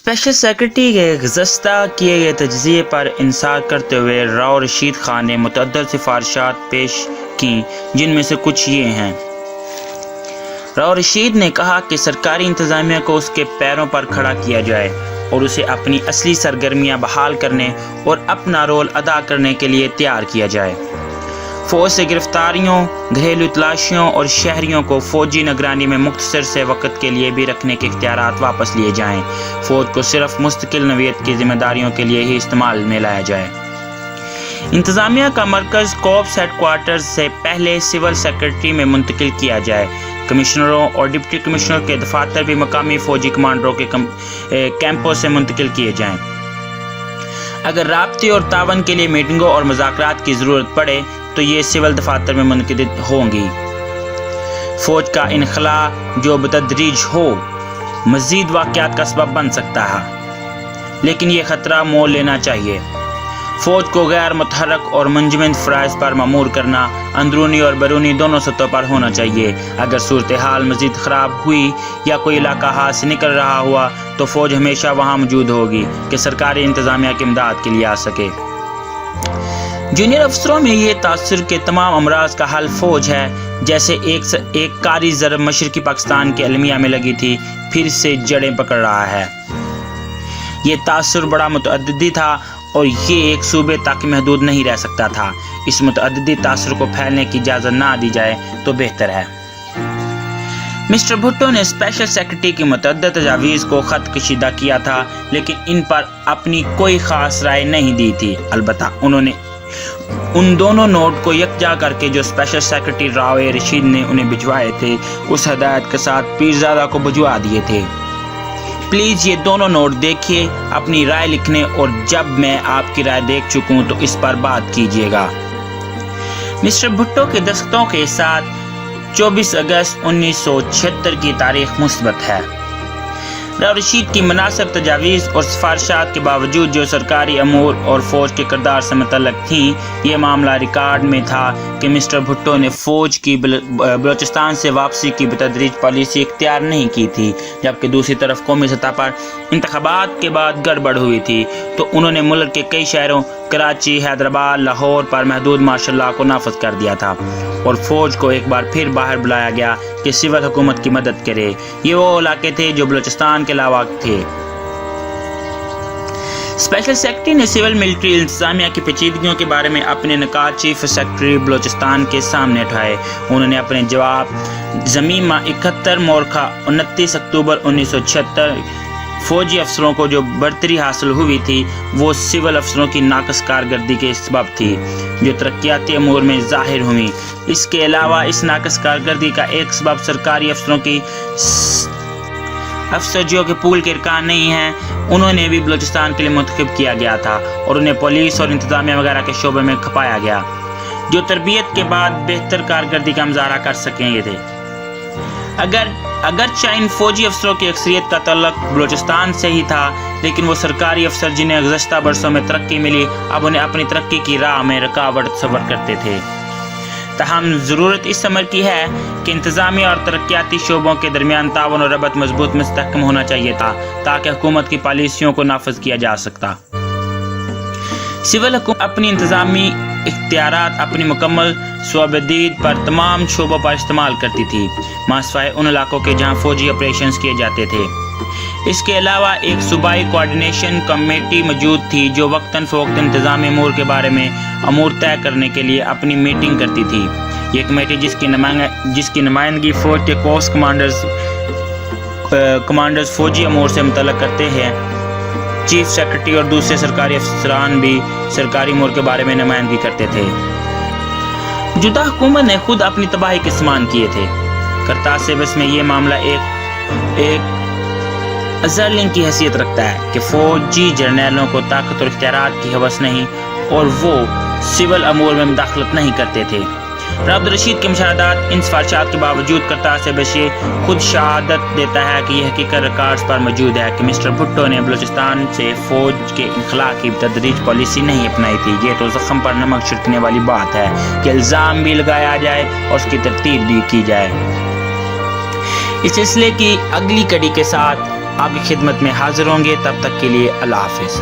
Special secretary کے گزشتہ کیے گئے تجزیے پر انصار کرتے ہوئے راؤ رشید خان نے متعدد سفارشات پیش کیں، جن میں سے کچھ یہ ہیں۔ راؤ رشید نے کہا کہ سرکاری انتظامیہ کو اس کے پیروں پر کھڑا کیا جائے اور اسے اپنی اصلی سرگرمیاں بحال کرنے اور اپنا رول ادا کرنے کے لیے تیار کیا جائے۔ فوج سے گرفتاریوں، گھریلو تلاشیوں اور شہریوں کو فوجی نگرانی میں مختصر سے وقت کے لیے بھی رکھنے کے اختیارات واپس لیے جائیں۔ فوج کو صرف مستقل نوعیت کی ذمہ داریوں کے لیے ہی استعمال میں لایا جائے۔ انتظامیہ کا مرکز کوپس ہیڈ کوارٹرز سے پہلے سول سیکرٹری میں منتقل کیا جائے۔ کمشنروں اور ڈپٹی کمشنر کے دفاتر بھی مقامی فوجی کمانڈروں کے کیمپوں سے منتقل کیے جائیں۔ اگر رابطے اور تعاون کے لیے میٹنگوں اور مذاکرات کی ضرورت پڑے تو یہ سول دفاتر میں منعقد ہوں گی۔ فوج کا انخلاء جو بتدریج ہو مزید واقعات کا سبب بن سکتا ہے، لیکن یہ خطرہ مول لینا چاہیے۔ فوج کو غیر متحرک اور منجمد فرائض پر مامور کرنا اندرونی اور بیرونی دونوں سطحوں پر ہونا چاہیے۔ اگر صورتحال مزید خراب ہوئی یا کوئی علاقہ ہاتھ سے نکل رہا ہوا تو فوج ہمیشہ وہاں موجود ہوگی کہ سرکاری انتظامیہ کی امداد کے لیے آ سکے۔ جونیئر افسروں میں یہ تاثر کہ تمام امراض کا حل فوج ہے، جیسے ایک کاری ضرب مشرقی پاکستان کے المیہ میں لگی تھی، پھر سے جڑیں پکڑ رہا ہے۔ یہ تاثر بڑا متعددی تھا اور یہ ایک صوبے تک محدود نہیں رہ سکتا تھا۔ اس متعددی تاثر کو پھیلنے کی اجازت نہ دی جائے تو بہتر ہے۔ مسٹر بھٹو نے اسپیشل سیکرٹری کی متعدد تجاویز کو خط کشیدہ کیا تھا، لیکن ان پر اپنی کوئی خاص رائے نہیں دی تھی۔ البتہ انہوں نے ان دونوں نوٹ کو یکجا کر کے جو اسپیشل سیکرٹری راؤ رشید نے انہیں بھجوائے تھے، اس ہدایت کے ساتھ پیرزادہ کو بھجوا دیے تھے۔ پلیز یہ دونوں نوٹ دیکھیے، اپنی رائے لکھنے اور جب میں آپ کی رائے دیکھ چکوں تو اس پر بات کیجیے گا۔ مسٹر بھٹو کے دستخطوں کے ساتھ 24 اگست 1976 کی تاریخ مثبت ہے۔ راؤ رشید کی مناسب تجاویز اور سفارشات کے باوجود جو سرکاری امور اور فوج کے کردار سے متعلق تھیں، یہ معاملہ ریکارڈ میں تھا کہ مسٹر بھٹو نے فوج کی بلوچستان سے واپسی کی بتدریج پالیسی اختیار نہیں کی تھی، جبکہ دوسری طرف قومی سطح پر انتخابات کے بعد گڑبڑ ہوئی تھی تو انہوں نے ملک کے کئی شہروں کراچی، حیدرآباد، لاہور پر محدود مارشل لاء کو نافذ کر دیا تھا اور فوج کو ایک بار پھر باہر بلایا گیا کہ سول حکومت کی مدد کرے۔ یہ وہ علاقے تھے جو بلوچستان کے علاوہ تھے۔ اسپیشل سیکرٹری نے سول ملٹری انتظامیہ کی پیچیدگیوں کے بارے میں اپنے نکات چیف سیکرٹری بلوچستان کے سامنے اٹھائے۔ انہوں نے اپنے جواب ضمیمہ 71 مورخہ 29 اکتوبر 1976 فوجی افسروں کو جو برتری حاصل ہوئی تھی وہ سول افسروں کی ناقص کارکردگی کے سبب تھی، جو ترقیاتی امور میں ظاہر ہوئی۔ اس کے علاوہ اس ناقص کارکردگی کا ایک سبب سرکاری افسروں کی افسر جو کہ پول کے ارکان نہیں ہیں، انہوں نے بھی بلوچستان کے لیے منتخب کیا گیا تھا اور انہیں پولیس اور انتظامیہ وغیرہ کے شعبے میں کھپایا گیا، جو تربیت کے بعد بہتر کارکردگی کا مظاہرہ کر سکیں تھے۔ اگرچہ ان فوجی افسروں کی اکثریت کا تعلق بلوچستان سے ہی تھا، لیکن وہ سرکاری افسر جنہیں گزشتہ برسوں میں ترقی ملی اب انہیں اپنی ترقی کی راہ میں رکاوٹ تصور کرتے تھے۔ تاہم ضرورت اس امر کی ہے کہ انتظامی اور ترقیاتی شعبوں کے درمیان تعاون اور ربط مضبوط مستحکم ہونا چاہیے تھا تاکہ حکومت کی پالیسیوں کو نافذ کیا جا سکتا۔ سول حکومت اپنی انتظامی اختیارات اپنی مکمل صوبدید پر تمام شعبوں پر استعمال کرتی تھی، ماسوائے ان علاقوں کے جہاں فوجی آپریشنز کیے جاتے تھے۔ اس کے علاوہ ایک صوبائی کوارڈینیشن کمیٹی موجود تھی جو وقتاً فوقتاً انتظامی امور کے بارے میں امور طے کرنے کے لیے اپنی میٹنگ کرتی تھی۔ یہ کمیٹی جس کی نمائندگی فوج کے کورس کمانڈرز فوجی امور سے متعلق کرتے ہیں، چیف سیکرٹری اور دوسرے سرکاری افسران بھی سرکاری امور کے بارے میں نمائندگی کرتے تھے۔ جدہ حکومت نے خود اپنی تباہی کے سامان کیے تھے۔ کرتاسے بس میں یہ معاملہ ایک ازرلنگ کی حیثیت رکھتا ہے کہ فوجی جرنیلوں کو طاقت اور اختیارات کی ہوس نہیں اور وہ سول امور میں مداخلت نہیں کرتے تھے۔ راؤ رشید کے مشاہدات ان سفارشات کے باوجود کرتاسے بس یہ خود شہادت دیتا ہے کہ یہ حقیقت ریکارڈز پر موجود ہے کہ مسٹر بھٹو نے بلوچستان سے فوج کے انخلاء کی تدریج پالیسی نہیں اپنائی تھی۔ یہ تو زخم پر نمک چھڑکنے والی بات ہے کہ الزام بھی لگایا جائے اور اس کی ترتیب بھی کی جائے۔ اس سلسلے کی اگلی کڑی کے ساتھ آپ کی خدمت میں حاضر ہوں گے. تب تک کے لیے اللہ حافظ.